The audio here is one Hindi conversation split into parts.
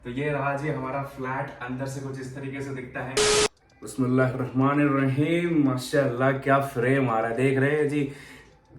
तो ये रहा जी हमारा फ्लैट, अंदर से कुछ इस तरीके से दिखता है। बिस्मिल्लाहिर्रहमानिर्रहीम, माशाल्लाह क्या फ्रेम आ रहा है, देख रहे हैं जी।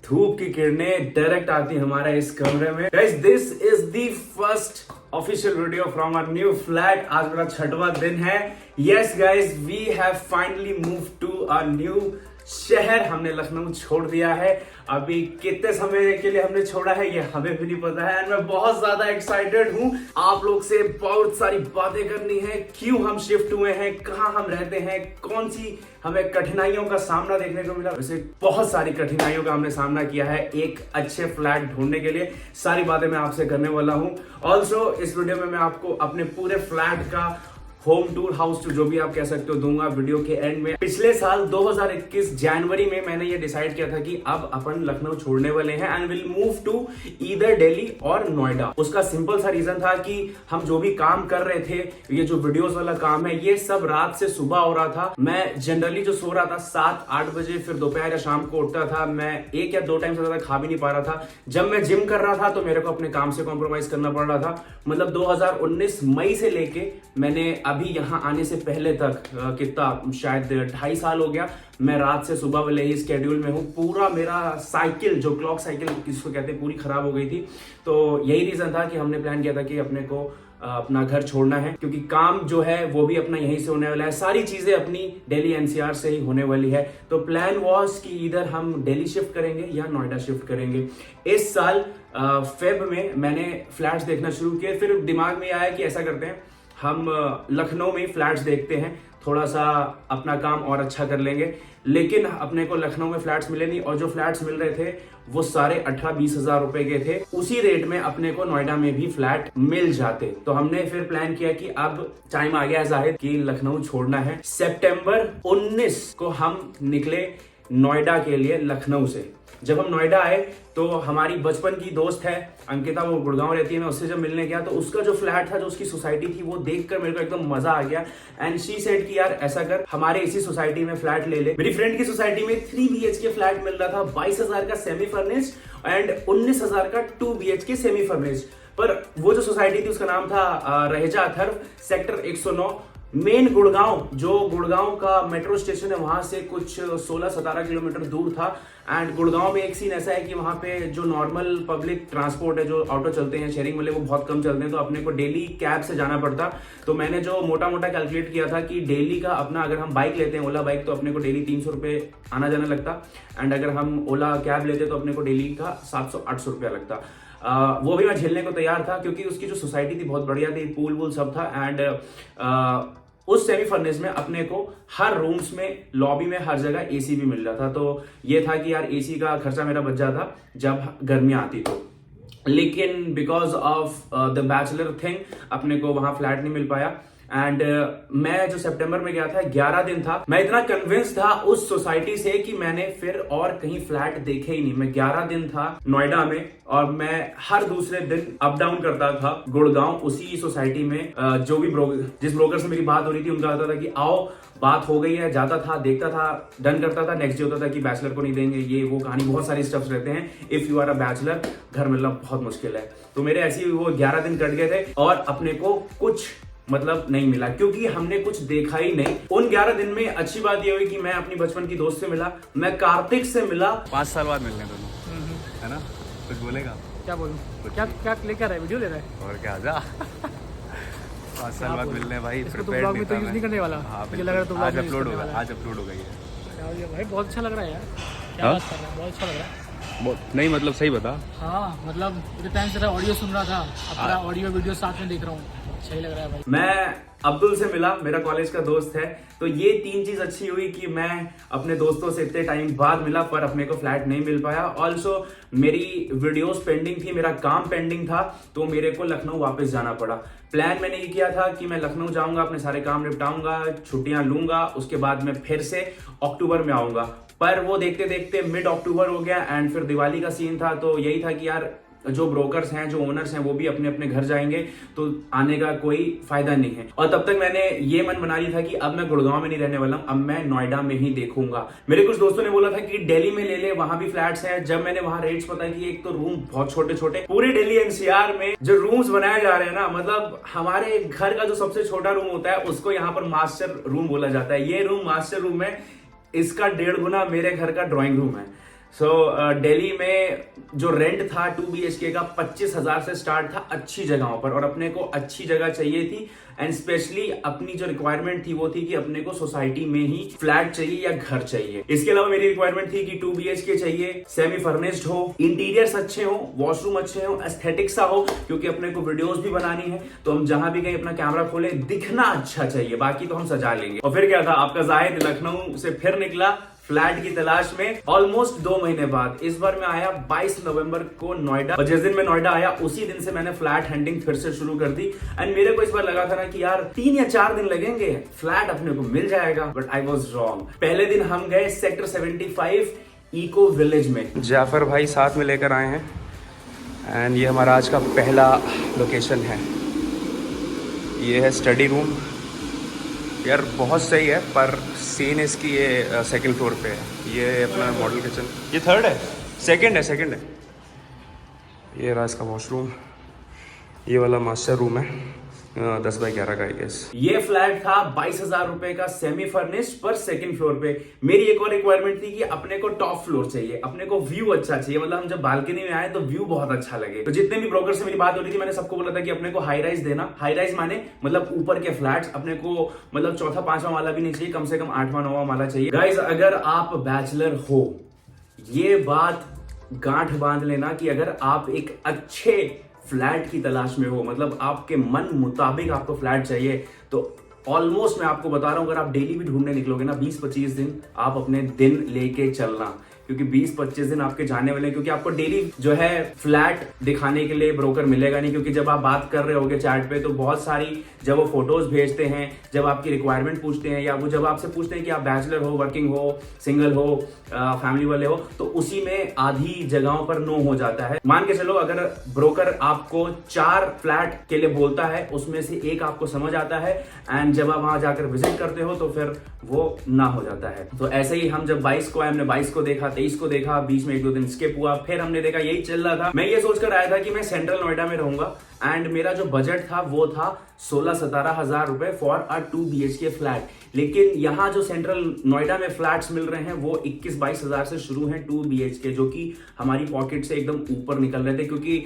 धूप की किरणें डायरेक्ट आती हमारे इस कमरे में। Guys, this is the first official video from our new flat. आज मेरा 6वां दिन है। Yes guys, we have finally move to a new शहर। हमने लखनऊ छोड़ दिया है। अभी कितने समय के लिए हमने छोड़ा है ये हमें भी नहीं पता है। मैं बहुत ज्यादा एक्साइटेड हूँ। आप लोग से बहुत सारी बातें करनी है, क्यों हम शिफ्ट हुए हैं, कहाँ हम रहते हैं, कौन सी हमें कठिनाइयों का सामना देखने को मिला। वैसे बहुत सारी कठिनाइयों का हमने सामना किया है एक अच्छे फ्लैट ढूंढने के लिए। सारी बातें मैं आपसे करने वाला हूँ। ऑल्सो इस वीडियो में मैं आपको अपने पूरे फ्लैट का होम टूर, हाउस टूर, जो भी आप कह सकते हो, दूंगा वीडियो के एंड में। पिछले साल 2021 जनवरी में मैंने ये डिसाइड किया था कि अब अपन लखनऊ छोड़ने वाले हैं and will move to either Delhi or Noida. उसका सिंपल सा रीजन था कि हम जो भी काम कर रहे थे, ये जो वीडियोस वाला काम है, ये सब रात से सुबह हो रहा था। मैं जनरली जो सो रहा था 7-8 बजे, फिर दोपहर या शाम को उठता था। मैं 1 या 2 टाइम से ज्यादा खा भी नहीं पा रहा था। जब मैं जिम कर रहा था तो मेरे को अपने काम से कॉम्प्रोमाइज करना पड़ रहा था। मतलब 2019 मई से लेके मैंने अभी यहाँ आने से पहले तक कितना, शायद 2.5 साल हो गया, मैं रात से सुबह वाले ही स्केड्यूल में हूँ। पूरा मेरा साइकिल, जो क्लॉक साइकिल किसको कहते हैं, पूरी खराब हो गई थी। तो यही रीजन था कि हमने प्लान किया था कि अपने को अपना घर छोड़ना है, क्योंकि काम जो है वो भी अपना यहीं से होने वाला है। सारी चीजें अपनी दिल्ली एनसीआर से ही होने वाली है। तो प्लान वॉज कि इधर हम दिल्ली शिफ्ट करेंगे या नोएडा शिफ्ट करेंगे। इस साल फेब में मैंने फ्लैट्स देखना शुरू किए। फिर दिमाग में आया कि ऐसा करते हैं, हम लखनऊ में फ्लैट्स देखते हैं, थोड़ा सा अपना काम और अच्छा कर लेंगे। लेकिन अपने को लखनऊ में फ्लैट्स मिले नहीं, और जो फ्लैट्स मिल रहे थे वो सारे 18-20 हजार रुपए के थे। उसी रेट में अपने को नोएडा में भी फ्लैट मिल जाते। तो हमने फिर प्लान किया कि अब टाइम आ गया है जाहिर कि लखनऊ छोड़ना है। सितंबर 19 को हम निकले नोएडा के लिए लखनऊ से। जब हम नोएडा आए तो हमारी बचपन की दोस्त है अंकिता, वो गुड़गांव रहती है। मैं उससे जब मिलने गया तो उसका जो फ्लैट था, जो उसकी सोसाइटी थी, वो देखकर मेरे को एकदम मजा आ गया। एंड शी सेड कि यार ऐसा कर, हमारे इसी सोसाइटी में फ्लैट ले ले। मेरी फ्रेंड की सोसाइटी में 3 BHK फ्लैट मिल रहा था, 22,000 का सेमी फर्निश्ड एंड 19,000 का 2 BHK सेमी फर्निश्ड। पर वो जो सोसाइटी थी उसका नाम था रहेजा अथर्व, सेक्टर 109, मेन गुड़गांव, जो गुड़गांव का मेट्रो स्टेशन है वहां से कुछ 16-17 किलोमीटर दूर था। एंड गुड़गांव में एक सीन ऐसा है कि वहां पे जो नॉर्मल पब्लिक ट्रांसपोर्ट है, जो ऑटो चलते हैं शेयरिंग वाले, वो बहुत कम चलते हैं। तो अपने को डेली कैब से जाना पड़ता। तो मैंने जो मोटा मोटा कैलकुलेट किया था कि डेली का अपना, अगर हम बाइक लेते हैं ओला बाइक, तो अपने को डेली 300 रुपये आना जाना लगता। एंड अगर हम ओला कैब लेते तो अपने को डेली का 700-800 रुपया लगता। वो भी मैं झेलने को तैयार था, क्योंकि उसकी जो सोसाइटी थी बहुत बढ़िया थी, पूल वूल सब था। एंड उस सेमी फर्नेस में अपने को हर रूम्स में, लॉबी में, हर जगह एसी भी मिल रहा था। तो ये था कि यार एसी का खर्चा मेरा बच जाता जब गर्मियां आती तो। लेकिन because of the bachelor thing अपने को वहां फ्लैट नहीं मिल पाया। एंड मैं जो सितंबर में गया था, 11 दिन था, मैं इतना कन्विंस था उस सोसाइटी से कि मैंने फिर और कहीं फ्लैट देखे ही नहीं। मैं 11 दिन था नोएडा में और मैं हर दूसरे दिन अप डाउन करता था गुड़गांव, उसी सोसाइटी में। जो भी जिस ब्रोकर से मेरी बात हो रही थी उनका होता था कि आओ, बात हो गई है, जाता था, देखता था, डन करता था। नेक्स्ट डे होता था कि बैचलर को नहीं देंगे, ये वो कहानी, बहुत सारी स्टेप्स रहते हैं। If you are a bachelor, घर मिलना बहुत मुश्किल है। तो मेरे ऐसे ही वो 11 दिन कट गए थे और अपने को कुछ मतलब नहीं मिला, क्योंकि हमने कुछ देखा ही नहीं। उन 11 दिन में अच्छी बात ये हुई कि मैं अपनी बचपन की दोस्त से मिला, मैं कार्तिक से मिला। 5 साल बाद मिलने दोनों, है ना? कुछ बोलेगा? क्या बोलूं? क्या लेकर रहा है? वीडियो ले रहा है और क्या? जा 5 साल बाद मिलने भाई। इसको तो ब्लॉग में तो यूज नहीं करने वाला। हाँ, मुझे लग रहा है तो आज अपलोड होगा, आज अपलोड हो गई है भाई। बहुत अच्छा लग रहा है यार, क्या बात कर रहा है, बहुत अच्छा लग रहा है। नहीं मतलब सही बता। हाँ मतलब इतने टाइम से ऑडियो सुन रहा था, अपना ऑडियो वीडियो साथ में देख रहा हूँ, अच्छा ही लग रहा है भाई। मैं अब्दुल से मिला, मेरा कॉलेज का दोस्त है। तो ये 3 चीज अच्छी हुई कि मैं अपने दोस्तों से इतने टाइम बाद मिला, पर अपने को फ्लैट नहीं मिल पाया। ऑल्सो मेरी वीडियोस पेंडिंग थी, मेरा काम पेंडिंग था, तो मेरे को लखनऊ वापस जाना पड़ा। प्लान मैंने ये किया था कि मैं लखनऊ जाऊंगा, अपने सारे काम निपटाऊंगा, छुट्टियां लूंगा, उसके बाद मैं फिर से अक्टूबर में आऊंगा। पर वो देखते देखते मिड अक्टूबर हो गया एंड फिर दिवाली का सीन था। तो यही था कि यार जो ब्रोकर्स हैं, जो ओनर्स हैं, वो भी अपने अपने घर जाएंगे, तो आने का कोई फायदा नहीं है। और तब तक मैंने ये मन बना लिया था कि अब मैं गुड़गांव में नहीं रहने वाला हूं, अब मैं नोएडा में ही देखूंगा। मेरे कुछ दोस्तों ने बोला था कि दिल्ली में ले ले, वहां भी फ्लैट्स हैं। जब मैंने वहां रेट्स पता की, एक तो रूम बहुत छोटे छोटे, पूरे दिल्ली एनसीआर में जो रूम्स बनाए जा रहे हैं ना, मतलब हमारे घर का जो सबसे छोटा रूम होता है उसको यहाँ पर मास्टर रूम बोला जाता है। ये रूम मास्टर रूम है, इसका 1.5 गुना मेरे घर का ड्राइंग रूम है। दिल्ली में जो रेंट था 2 BHK का 25,000 से स्टार्ट था अच्छी जगहों पर, और अपने को अच्छी जगह चाहिए थी। एंड स्पेशली अपनी जो रिक्वायरमेंट थी वो थी कि अपने को सोसाइटी में ही फ्लैट चाहिए या घर चाहिए। इसके अलावा मेरी रिक्वायरमेंट थी कि 2 BHK चाहिए, सेमी फर्निश्ड हो, इंटीरियर्स अच्छे हो, वॉशरूम अच्छे हो, एस्थेटिक सा हो, क्योंकि अपने को वीडियोस भी बनानी है, तो हम जहां भी गए अपना कैमरा खोले दिखना अच्छा चाहिए, बाकी तो हम सजा लेंगे। और फिर क्या था, आपका जाहिद लखनऊ से फिर निकला फ्लैट की तलाश में ऑलमोस्ट 2 महीने बाद। इस बार मैं आया 22 नवंबर को नोएडा, और जिस दिन मैं नोएडा आया उसी दिन से मैंने फ्लैट हंटिंग फिर से शुरू कर दी। एंड मेरे को इस बार लगा था ना कि यार 3 या 4 दिन लगेंगे, फ्लैट अपने को मिल जाएगा, बट आई वॉज रॉन्ग। पहले दिन हम गए सेक्टर 75 इको विलेज में। जाफर भाई साथ में लेकर आए हैं एंड ये हमारा आज का पहला लोकेशन है। ये है स्टडी रूम। यार बहुत सही है, पर सीन इसकी ये सेकंड फ्लोर पे है। ये अपना मॉडल किचन, ये थर्ड है, सेकंड है। ये रहा इसका वॉशरूम, ये वाला मास्टर रूम है 10 बाई 11 का, आई गेस। ये फ्लैट था 22,000 रुपए का सेमी फर्निश्ड पर सेकंड फ्लोर पे। मेरी एक और रिक्वायरमेंट थी कि अपने को टॉप फ्लोर चाहिए, अपने को व्यू अच्छा चाहिए, मतलब हम जब बालकनी में आए तो व्यू बहुत अच्छा लगे। तो जितने भी ब्रोकर से मेरी बात हो रही थी, मैंने सबको बोला था कि अपने को हाई राइज देना। हाई राइज माने मतलब ऊपर के फ्लैट्स, अपने को मतलब 4था 5वां माला भी नहीं चाहिए, कम से कम 8वां 9वां माला चाहिए। गाइज, अगर आप बैचलर हो, ये बात गांठ बांध लेना कि अगर आप एक अच्छे फ्लैट की तलाश में हो, मतलब आपके मन मुताबिक आपको फ्लैट चाहिए, तो ऑलमोस्ट मैं आपको बता रहा हूं, अगर आप डेली भी ढूंढने निकलोगे ना 20-25 दिन आप अपने दिन लेके चलना, क्योंकि 20-25 दिन आपके जाने वाले हैं। क्योंकि आपको डेली जो है फ्लैट दिखाने के लिए ब्रोकर मिलेगा नहीं, क्योंकि जब आप बात कर रहे होगे चैट पे तो बहुत सारी जब वो फोटोज भेजते हैं, जब आपकी रिक्वायरमेंट पूछते हैं, या वो जब आपसे पूछते हैं कि आप बैचलर हो, वर्किंग हो, सिंगल हो, फैमिली वाले हो, तो उसी में आधी जगहों पर नो हो जाता है। मान के चलो अगर ब्रोकर आपको 4 फ्लैट के लिए बोलता है, उसमें से एक आपको समझ आता है, एंड जब आप वहां जाकर विजिट करते हो तो फिर वो ना हो जाता है। तो ऐसे ही हम जब 22 को आए, हमने 22 को देखा, 23 को देखा, बीच में 1-2 दिन स्किप हुआ, फिर हमने देखा यही चल रहा था। मैं ये सोचकर आया था कि मैं सेंट्रल नोएडा में रहूंगा, एंड मेरा जो बजट था वो था 16-17 हजार रुपए फॉर अ 2 BHK फ्लैट। लेकिन यहाँ जो सेंट्रल नोएडा में फ्लैट्स मिल रहे हैं वो 21-22 हजार से शुरू हैं 2 BHK, जो कि हमारी पॉकेट से एकदम ऊपर निकल रहे थे। क्योंकि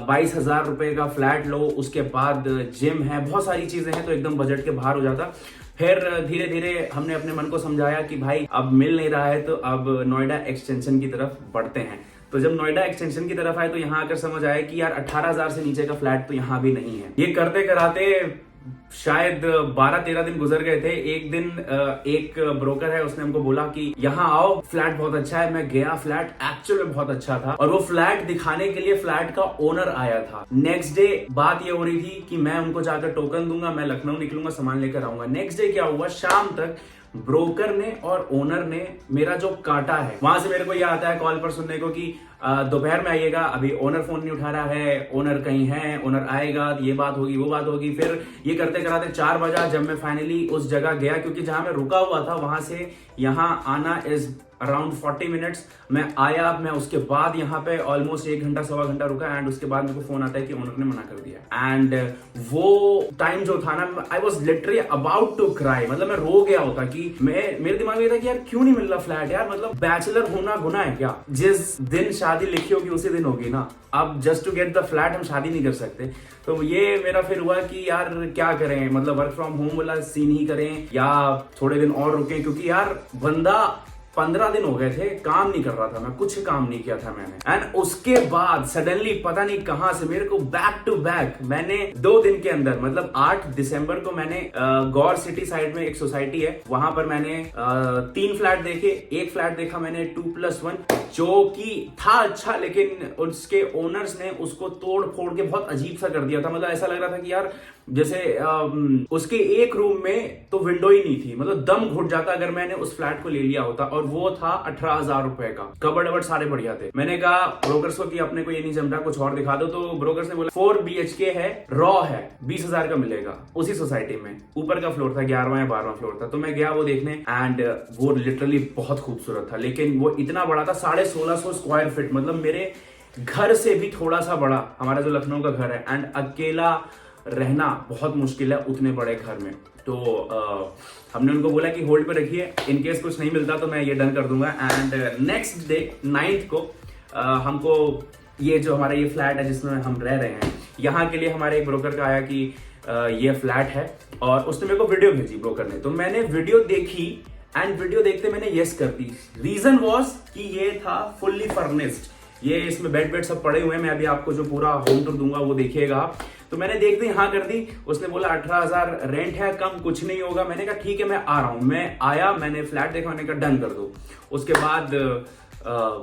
22 हजार रुपए का फ्लैट लो, उसके बाद जिम है, बहुत सारी चीजें हैं, तो एकदम बजट के बाहर हो जाता। फिर धीरे धीरे हमने अपने मन को समझाया कि भाई अब मिल नहीं रहा है, तो अब नोएडा एक्सटेंशन की तरफ बढ़ते हैं। तो जब नोएडा एक्सटेंशन की तरफ आए तो यहाँ आकर समझ आया कि यार 18,000 से नीचे का फ्लैट तो यहाँ भी नहीं है। ये करते कराते शायद 12-13 दिन गुजर गए थे। एक दिन एक ब्रोकर है, उसने हमको बोला कि यहाँ आओ, फ्लैट बहुत अच्छा है। मैं गया, फ्लैट एक्चुअल में बहुत अच्छा था, और वो फ्लैट दिखाने के लिए फ्लैट का ओनर आया था। नेक्स्ट डे बात ये हो रही थी कि मैं उनको जाकर टोकन दूंगा, मैं लखनऊ निकलूंगा, सामान लेकर आऊंगा। नेक्स्ट डे क्या हुआ, शाम तक ब्रोकर ने और ओनर ने मेरा जो काटा है, वहां से मेरे को ये आता है कॉल पर सुनने को कि दोपहर में आइएगा, अभी ओनर फोन नहीं उठा रहा है, ओनर कहीं है, ओनर आएगा, ये बात होगी, वो बात होगी। फिर ये करते कराते 4 बजा, जब मैं फाइनली उस जगह गया, क्योंकि जहां मैं रुका हुआ था वहां से यहाँ आना इज अराउंड 40 मिनट्स। मैं आया, मैं उसके बाद यहाँ पे ऑलमोस्ट 1 घंटा 1.25 घंटा रुका, एंड उसके बाद मेरे को फोन आता है कि ओनर ने मना कर दिया। एंड वो टाइम जो था ना, I was literally about to cry, मतलब मैं रो गया होता कि मेरे दिमाग में ये था कि यार क्यों नहीं मिल रहा फ्लैट यार, मतलब बैचलर होना गुनाह है क्या? जिस दिन शादी लिखी होगी उसी दिन होगी ना। अब just to get the flat हम शादी नहीं कर सकते। तो ये मेरा फिर हुआ कि यार क्या करें, मतलब वर्क फ्रॉम होम वाला सीन ही करें या थोड़े दिन और रुकें, क्योंकि यार बंदा 15 दिन हो गए थे काम नहीं कर रहा था, मैं कुछ काम नहीं किया था मैंने। एंड उसके बाद सडनली पता नहीं कहां से मेरे को बैक टू बैक, मैंने 2 दिन के अंदर, मतलब 8 दिसंबर को मैंने गौर सिटी साइड में एक सोसाइटी है, वहां पर मैंने 3 फ्लैट देखे। एक फ्लैट देखा मैंने 2+1, जो कि था अच्छा, लेकिन उसके ओनर्स ने उसको तोड़ फोड़ के बहुत अजीब सा कर दिया था। मतलब ऐसा लग रहा था कि यार जैसे उसके एक रूम में तो विंडो ही नहीं थी, मतलब दम घुट जाता अगर मैंने उस फ्लैट को ले लिया होता। और वो था 18,000 रुपए का, कबर्ड वबर्ड सारे बढ़िया थे। मैंने कहा ब्रोकर्स को कि अपने को ये नहीं जम रहा, कुछ और दिखा दो। तो ब्रोकर्स ने बोला 4 BHK है, रॉ है, 20,000 का मिलेगा उसी सोसाइटी में। ऊपर का फ्लोर था, 11वां या 12वां फ्लोर था। तो मैं गया वो देखने एंड वो लिटरली बहुत खूबसूरत था, लेकिन वो इतना बड़ा था, 1650 स्क्वायर फीट, मतलब मेरे घर से भी थोड़ा सा बड़ा हमारा जो लखनऊ का घर है। एंड अकेला रहना बहुत मुश्किल है उतने बड़े घर में। तो हमने उनको बोला कि होल्ड पे रखिए, इन केस कुछ नहीं मिलता तो मैं ये डन कर दूंगा। एंड नेक्स्ट डे 9th को हमको ये जो हमारा ये फ्लैट है जिसमें हम रह रहे हैं, यहाँ के लिए हमारे एक ब्रोकर का आया कि ये फ्लैट है, और उसने मेरे को वीडियो भेजी ब्रोकर ने। तो मैंने वीडियो देखी एंड वीडियो देखते मैंने यस कर दी। रीजन वॉज कि ये था फुल्ली फर्निश्ड, ये इसमें बेड सब पड़े हुए हैं। मैं अभी आपको जो पूरा होम टूर दूंगा वो देखिएगा। तो मैंने देख दी, हाँ कर दी। उसने बोला 18,000 रेंट है, कम कुछ नहीं होगा। मैंने कहा ठीक है मैं आ रहा हूं। मैं आया, मैंने फ्लैट देखा, मैंने कहा डन कर दो। उसके बाद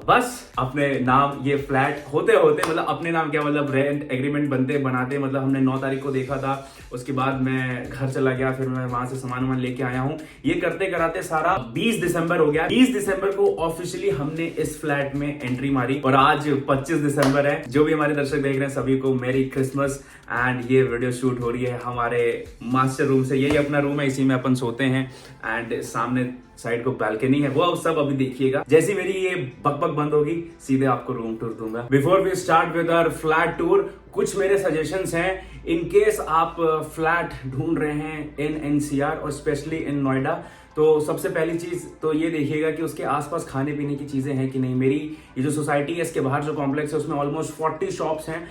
बस अपने नाम ये फ्लैट होते होते, मतलब अपने नाम क्या, मतलब रेंट एग्रीमेंट बनते बनाते, मतलब हमने 9 तारीख को देखा था। उसके बाद मैं घर चला गया, फिर मैं वहां से सामान लेके आया हूँ। ये करते कराते सारा 20 दिसंबर हो गया। 20 दिसंबर को ऑफिशियली हमने इस फ्लैट में एंट्री मारी, और आज 25 दिसंबर है। जो भी हमारे दर्शक देख रहे हैं सभी को मेरी क्रिसमस। एंड ये वीडियो शूट हो रही है हमारे मास्टर रूम से। यही अपना रूम है, इसी में अपन सोते हैं। एंड सामने साइड को बालकनी है, वो सब अभी देखिएगा। जैसी मेरी ये बकबक बंद होगी सीधे आपको रूम टूर दूंगा। Before we start with our flat tour, कुछ मेरे सजेशंस हैं। इन केस आप फ्लैट ढूंढ रहे हैं इन NCR और स्पेशली इन नोएडा, तो सबसे पहली चीज तो ये देखिएगा कि उसके आसपास खाने पीने की चीजें हैं कि नहीं। मेरी ये जो सोसाइटी है इसके बाहर जो कॉम्प्लेक्स है उसमें ऑलमोस्ट 40 शॉप्स हैं।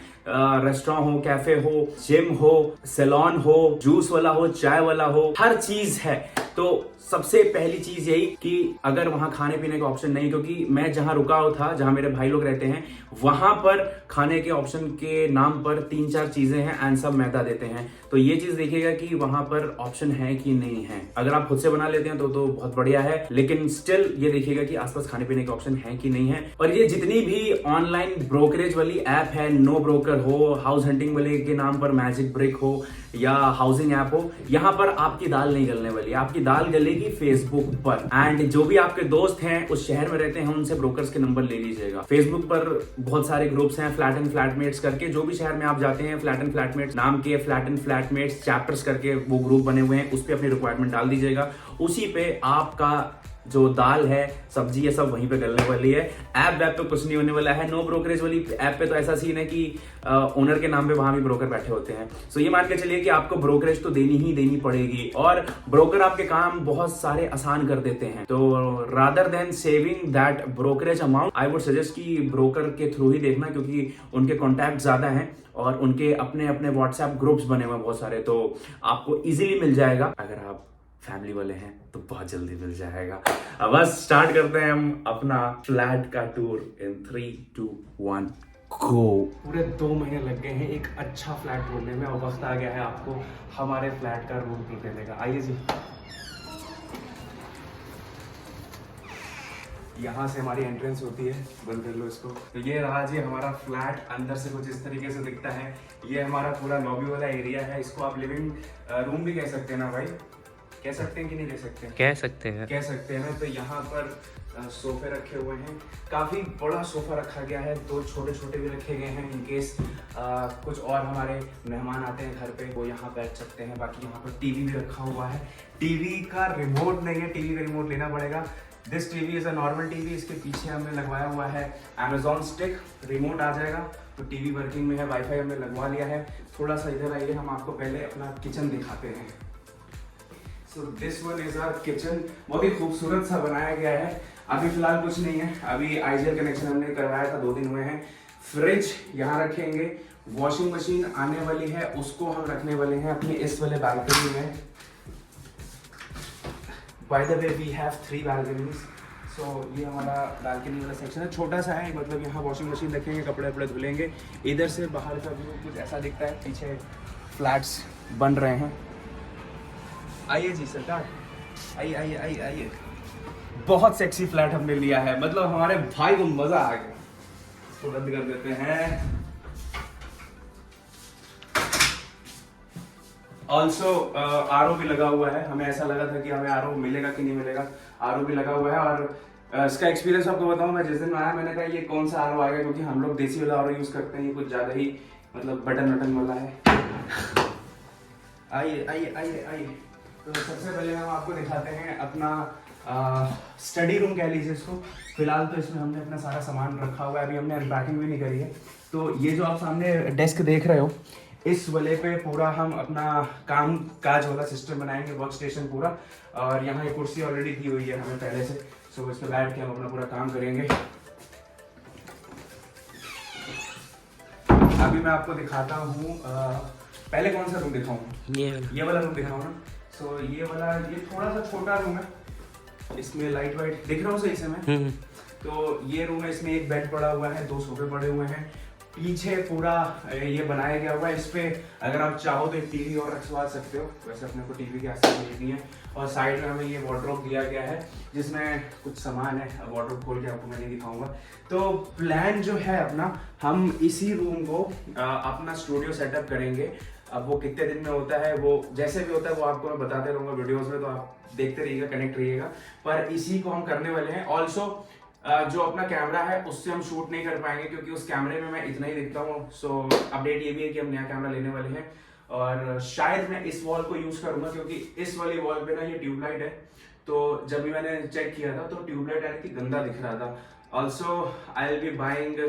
रेस्टोरेंट हो, कैफे हो, जिम हो, सैलून हो, जूस वाला हो, चाय वाला हो, हर चीज है। तो सबसे पहली चीज यही कि अगर वहां खाने पीने का ऑप्शन नहीं, क्योंकि मैं जहां रुका हुआ था, जहां मेरे भाई लोग रहते हैं, वहां पर खाने के ऑप्शन के नाम पर 3-4 चीजें हैं एंड सब मैदा देते हैं। तो ये चीज देखिएगा कि वहां पर ऑप्शन है कि नहीं है। अगर आप खुद से बना लेते हैं तो बहुत बढ़िया है, लेकिन स्टिल ये देखिएगा कि आसपास खाने पीने का ऑप्शन है कि नहीं है। और ये जितनी भी ऑनलाइन ब्रोकरेज वाली ऐप है, नो ब्रोकर हो, हाउस हंटिंग वाले के नाम पर मैजिक ब्रिक हो या हाउसिंग ऐप हो, यहाँ पर आपकी दाल नहीं गलने वाली। आपकी दाल गलेगी फेसबुक पर। एंड जो भी आपके दोस्त हैं उस शहर में रहते हैं, उनसे ब्रोकर्स के नंबर ले लीजिएगा। फेसबुक पर बहुत सारे ग्रुप्स हैं, फ्लैट एंड फ्लैटमेट्स करके। जो भी शहर में आप जाते हैं, फ्लैट एंड फ्लैटमेट्स नाम के फ्लैट एंड फ्लैटमेट्स चैप्टर्स करके वो ग्रुप बने हुए हैं, उस पर अपनी रिक्वायरमेंट डाल दीजिएगा। उसी पे आपका जो दाल है, सब्जी है, सब वहीं पे गलने वाली है। ऐप वैप पे कुछ नहीं होने वाला है। नो ब्रोकरेज वाली ऐप पे तो ऐसा सीन है कि ओनर के नाम पे वहां भी ब्रोकर बैठे होते हैं। सो ये मान के चलिए कि आपको ब्रोकरेज तो देनी ही देनी पड़ेगी, और ब्रोकर आपके काम बहुत सारे आसान कर देते हैं। तो rather than saving that brokerage amount, I would suggest कि ब्रोकर के थ्रू ही देखना, क्योंकि उनके कॉन्टैक्ट ज्यादा हैं और उनके अपने अपने व्हाट्सएप ग्रुप्स बने हुए बहुत सारे, तो आपको इजिली मिल जाएगा। अगर आप फैमिली वाले हैं तो बहुत जल्दी मिल जाएगा। अब बस स्टार्ट करते हैं हम अपना फ्लैट का टूर इन 3, 2, 1 गो। पूरे 2 महीने लग गए हैं एक अच्छा फ्लैट ढूंढने में, और वक्त आ गया है आपको हमारे फ्लैट का रूम टूर देने का। आइए जी। यहाँ से हमारी एंट्रेंस होती है, बंद कर लो इसको। तो ये रहा जी हमारा फ्लैट, अंदर से कुछ इस तरीके से दिखता है। ये हमारा पूरा लॉबी वाला एरिया है, इसको आप लिविंग रूम भी कह सकते हैं ना भाई? कह सकते हैं कि नहीं कह सकते? कह सकते हैं, कह सकते हैं। तो यहाँ पर सोफे रखे हुए हैं, काफी बड़ा सोफा रखा गया है, 2 छोटे छोटे भी रखे गए हैं। इन केस कुछ और हमारे मेहमान आते हैं घर पे, वो यहाँ बैठ सकते हैं। बाकी यहाँ पर टीवी भी रखा हुआ है। टीवी का रिमोट नहीं है, टीवी का रिमोट लेना पड़ेगा। This TV is a normal TV. इसके पीछे हमने लगवाया हुआ है Amazon स्टिक, रिमोट आ जाएगा। तो टीवी वर्किंग में है, वाईफाई हमने लगवा लिया है। थोड़ा सा इधर आइए, हम आपको पहले अपना किचन दिखाते हैं। So this one is our kitchen. बहुत ही खूबसूरत सा बनाया गया है। अभी फिलहाल कुछ नहीं है, अभी IGL कनेक्शन हमने करवाया था, 2 दिन हुए हैं। फ्रिज यहाँ रखेंगे, वॉशिंग मशीन आने वाली है, उसको हम रखने वाले हैं अपने इस वाले बालकनी में। By the way we have 3 balconies. So ये हमारा बालकनी वाला सेक्शन है, छोटा सा है, मतलब यहाँ वॉशिंग मशीन रखेंगे, कपड़े वपड़े धुलेंगे। इधर से बाहर का व्यू कुछ ऐसा दिखता है, पीछे फ्लैट्स बन रहे हैं। आइए जी सरकार, आइए आइए आइए आइए। बहुत सेक्सी फ्लैट हमने लिया है, मतलब हमारे भाई को मजा आ गया। इसको बंद कर देते हैं। ऑल्सो आरओ भी लगा हुआ है। हमें ऐसा लगा था कि हमें आरओ मिलेगा कि नहीं मिलेगा, आरओ भी लगा हुआ है। और इसका एक्सपीरियंस आपको बताऊं, मैं जिस दिन आया मैंने कहा ये कौन सा आरओ आएगा, क्योंकि हम लोग देसी वाला आरओ यूज करते हैं, ये कुछ ज्यादा ही मतलब बटन वाला है। आइए आइए आइए आइए। तो सबसे पहले हम आपको दिखाते हैं अपना स्टडी रूम कह लीजिए इसको। फिलहाल तो इसमें हमने अपना सारा सामान रखा हुआ है, अभी हमने अनपैकिंग भी नहीं करी है। तो ये जो आप सामने डेस्क देख रहे हो, इस वाले पे पूरा हम अपना काम काज वाला सिस्टम बनाएंगे, वर्क स्टेशन पूरा। और यहाँ एक कुर्सी ऑलरेडी दी हुई है हमें पहले से, सो इस पे बैठ के हम अपना पूरा काम करेंगे। अभी मैं आपको दिखाता हूँ, पहले कौन सा रूम दिखाऊँ? ये वाला रूम दिखाऊँ ना। सो ये वाला, ये थोड़ा सा छोटा रूम है, इसमें लाइट वाइट दिख रहा हूँ सही से मैं। तो ये रूम है, इसमें एक बेड पड़ा हुआ है, 2 सोफे पड़े हुए हैं, पीछे पूरा ये बनाया गया हुआ है। इस पे अगर आप चाहो तो एक टीवी और रखवा सकते हो, वैसे अपने को टीवी की आवश्यकता नहीं है। और साइड में हमें ये वार्डरोब दिया गया है जिसमें कुछ सामान है, अब वार्डरोब खोल के आपको मैं नहीं दिखाऊंगा। तो प्लान जो है अपना, हम इसी रूम को अपना स्टूडियो सेटअप करेंगे। अब वो कितने दिन में होता है, वो जैसे भी होता है वो आपको मैं बताते रहूँगा वीडियोज़ में, तो आप देखते रहिएगा, कनेक्ट रहिएगा। पर इसी को हम करने वाले हैं। ऑल्सो जो अपना कैमरा है उससे हम शूट नहीं कर पाएंगे, क्योंकि उस कैमरे में मैं इतना ही दिखता हूँ। सो अपडेट ये भी है कि हम नया कैमरा लेने वाले हैं, और शायद मैं इस वॉल को यूज करूंगा, क्योंकि इस वाली वॉल पे ना ये ट्यूबलाइट है। तो जब भी मैंने चेक किया था तो ट्यूबलाइट यानी कि गंदा दिख रहा था। Also I will B buying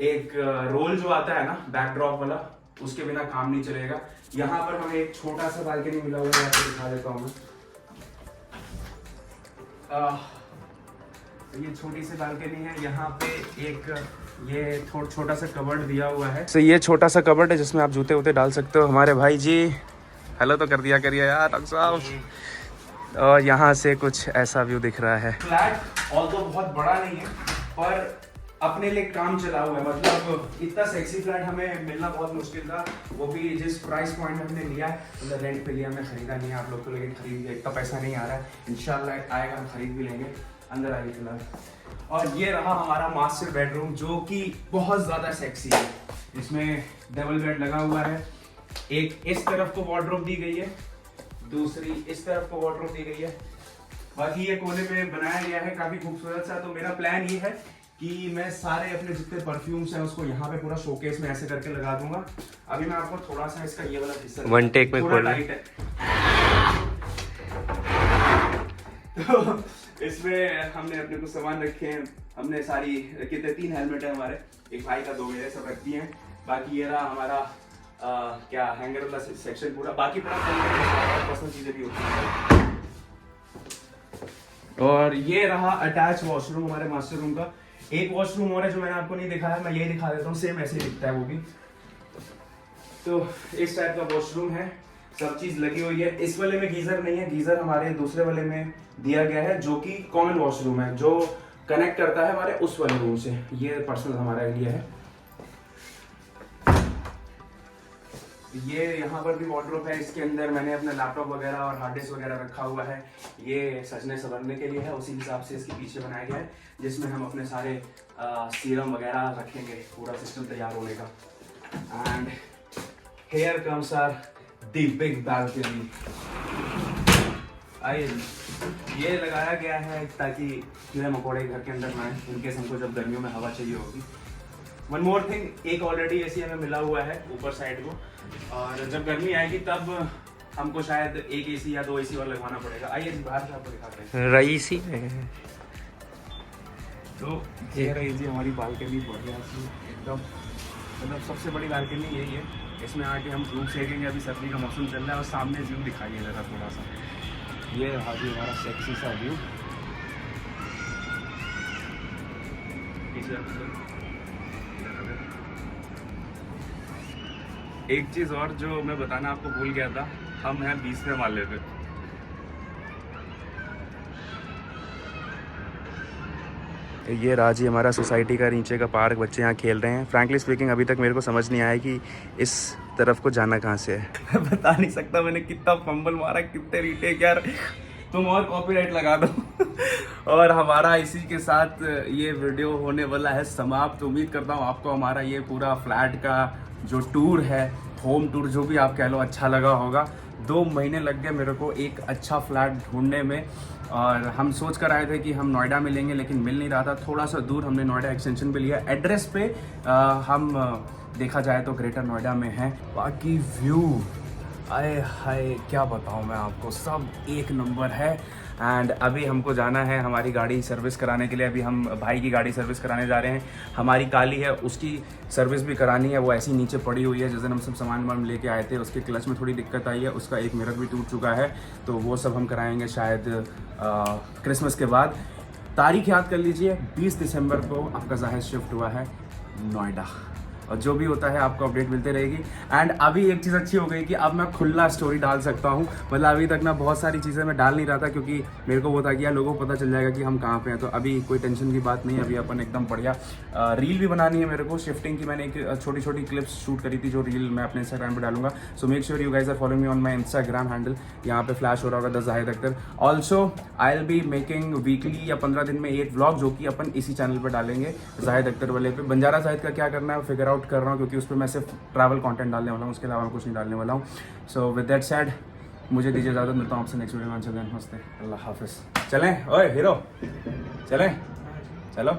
एक रोल जो आता है ना बैकड्रॉप वाला, उसके बिना काम नहीं चलेगा। यहाँ पर हमें एक छोटा सा बालकनी मिला हुआ है, आपको दिखा देता हूँ मैं। ये छोटी सी बालकनी है, यहाँ पे एक ये छोटा सा कबर्ड दिया हुआ है। तो ये छोटा सा कबर्ड है जिसमें आप जूते वूते डाल सकते हो। हमारे भाई जी हेलो तो कर दिया करिए यार डॉक्टर साहब। और यहाँ से कुछ ऐसा व्यू दिख रहा है। फ्लैट ऑल्दो बहुत बड़ा नहीं है, पर अपने लिए काम चला हुआ है। मतलब इतना सेक्सी फ्लैट हमें मिलना बहुत मुश्किल था, वो भी जिस प्राइस पॉइंट में हमने लिया है। मतलब रेंट पे लिया, हमने खरीदा नहीं है, आप लोग को लेकिन खरीद लिया। इतना पैसा नहीं आ रहा है, इंशाल्लाह आएगा हम खरीद भी लेंगे। अंदर आइए फिलहाल। और ये रहा हमारा मास्टर बेडरूम, जो कि बहुत ज़्यादा सेक्सी है। इसमें डबल बेड लगा हुआ है, एक इस तरफ को वार्डरोब दी गई है, दूसरी इस तरफ को वार्डरोब दी गई है। बाकी ये कोने में बनाया गया है काफ़ी खूबसूरत सा। तो मेरा प्लान ये है कि मैं सारे अपने जितने परफ्यूम्स हैं उसको यहाँ पे पूरा शोकेस में ऐसे करके लगा दूंगा। अभी मैं आपको थोड़ा सा इसका ये वाला हिस्सा, वन टेक में खोल टाइट है। तो इसमें हमने अपने कुछ सामान रखे हैं। हमने सारी कितने 3 हेलमेट है हमारे, एक भाई का 2 मेरे, सब रख दिए हैं। बाकी ये रहा हमारा क्या हैंगर वाला सेक्शन पूरा। बाकी पूरा पर्सनल चीजें भी होती हैं। और ये रहा अटैच वॉशरूम हमारे मास्टर रूम का। एक वॉशरूम और है जो मैंने आपको नहीं दिखाया, मैं यही दिखा देता हूँ। सेम ऐसे ही दिखता है वो भी। तो इस टाइप का वॉशरूम है, सब चीज लगी हुई है। इस वाले में गीजर नहीं है, गीजर हमारे दूसरे वाले में दिया गया है, जो कि कॉमन वॉशरूम है, जो कनेक्ट करता है हमारे उस वाले रूम से। ये पर्सनल हमारा एरिया है। ये यहाँ पर भी वार्डरोब है, इसके अंदर मैंने अपना लैपटॉप वगैरह और हार्ड डिस्क वगैरह रखा हुआ है। ये सजने संवरने के लिए है, उसी हिसाब से इसके पीछे बनाया गया है, जिसमें हम अपने सारे सीरम वगैरह रखेंगे, पूरा सिस्टम तैयार होने का। And here comes our the big balcony. आइए, ये लगाया गया है ताकि कीड़े मकोड़े घर के अंदर ना आए, इनकेस हमको जब गर्मियों में हवा चाहिए होगी। वन मोर थिंग, एक ऑलरेडी एसी हमें मिला हुआ है ऊपर साइड को, और जब गर्मी आएगी तब हमको शायद एक एसी या 2 एसी और लगवाना पड़ेगा। आइए बाहर से आपको दिखाते हैं। रईसी तो ये रही जी हमारी बालकनी, बढ़िया सी एकदम। मतलब सबसे बड़ी बालकनी यही है, इसमें आके हम धूप सेकेंगे। अभी सर्दी का मौसम चल रहा है, और सामने व्यू दिखाइए ज़रा थोड़ा सा। ये रहा जी हमारा सेक्सी सा व्यू। एक चीज़ और जो मैं बताना आपको भूल गया था, हम हैं 20वें माले पे। ये राजी हमारा सोसाइटी का नीचे का पार्क, बच्चे यहाँ खेल रहे हैं। फ्रैंकली स्पीकिंग अभी तक मेरे को समझ नहीं आया कि इस तरफ को जाना कहाँ से है। मैं बता नहीं सकता मैंने कितना फंबल मारा, कितने रीटेक यार, तुम और कॉपीराइट लगा दो। और हमारा इसी के साथ ये वीडियो होने वाला है समाप्त। उम्मीद करता हूँ आपको हमारा ये पूरा फ्लैट का जो टूर है होम टूर जो भी आप कह लो अच्छा लगा होगा। 2 महीने लग गए मेरे को एक अच्छा फ्लैट ढूंढने में, और हम सोच कर आए थे कि हम नोएडा में लेंगे, लेकिन मिल नहीं रहा था। थोड़ा सा दूर हमने नोएडा एक्सटेंशन पे लिया। एड्रेस पे हम देखा जाए तो ग्रेटर नोएडा में है। बाकी व्यू आए हाय क्या बताऊँ मैं आपको, सब एक नंबर है। एंड अभी हमको जाना है हमारी गाड़ी सर्विस कराने के लिए। अभी हम भाई की गाड़ी सर्विस कराने जा रहे हैं। हमारी काली है, उसकी सर्विस भी करानी है। वो ऐसी नीचे पड़ी हुई है, जिस दिन हम सब सामान वामान लेके आए थे उसके क्लच में थोड़ी दिक्कत आई है, उसका एक मिरर भी टूट चुका है। तो वो सब हम कराएंगे शायद क्रिसमस के बाद। तारीख याद कर लीजिए, 20 दिसंबर को आपका जाहिर शिफ्ट हुआ है नोएडा, और जो भी होता है आपको अपडेट मिलते रहेगी। एंड अभी एक चीज़ अच्छी हो गई कि अब मैं खुला स्टोरी डाल सकता हूँ। मतलब अभी तक ना बहुत सारी चीज़ें मैं डाल नहीं रहा था, क्योंकि मेरे को वो था कि यार लोगों को पता चल जाएगा कि हम कहाँ पे हैं। तो अभी कोई टेंशन की बात नहीं है, अभी अपन एकदम बढ़िया। रील भी बनानी है मेरे को शिफ्टिंग की। मैंने एक छोटी छोटी क्लिप्स शूट करी थी, जो रील मैं अपने इंस्टाग्राम पर डालूंगा। So make sure you guys are following me on my Instagram handle. यहाँ पे फ्लैश हो रहा होगा the Zahid Akhtar. Also I will be making weekly या 15 दिन में 8 व्लॉग, जो कि अपन इसी चैनल पर डालेंगे, जाहिद अख्तर वाले पे। बंजारा जाहिद का क्या करना है फिगर आउट कर रहा हूँ, क्योंकि उस पर मैं सिर्फ ट्रैवल कंटेंट डालने वाला हूँ, उसके अलावा कुछ नहीं डालने वाला हूँ। सो विद दैट सेड मुझे दीजिए इजाज़त, मिलता हूँ आपसे नेक्स्ट वीडियो में। नमस्ते, अल्लाह हाफिज़। चलें ओए हीरो, चलें, चलो।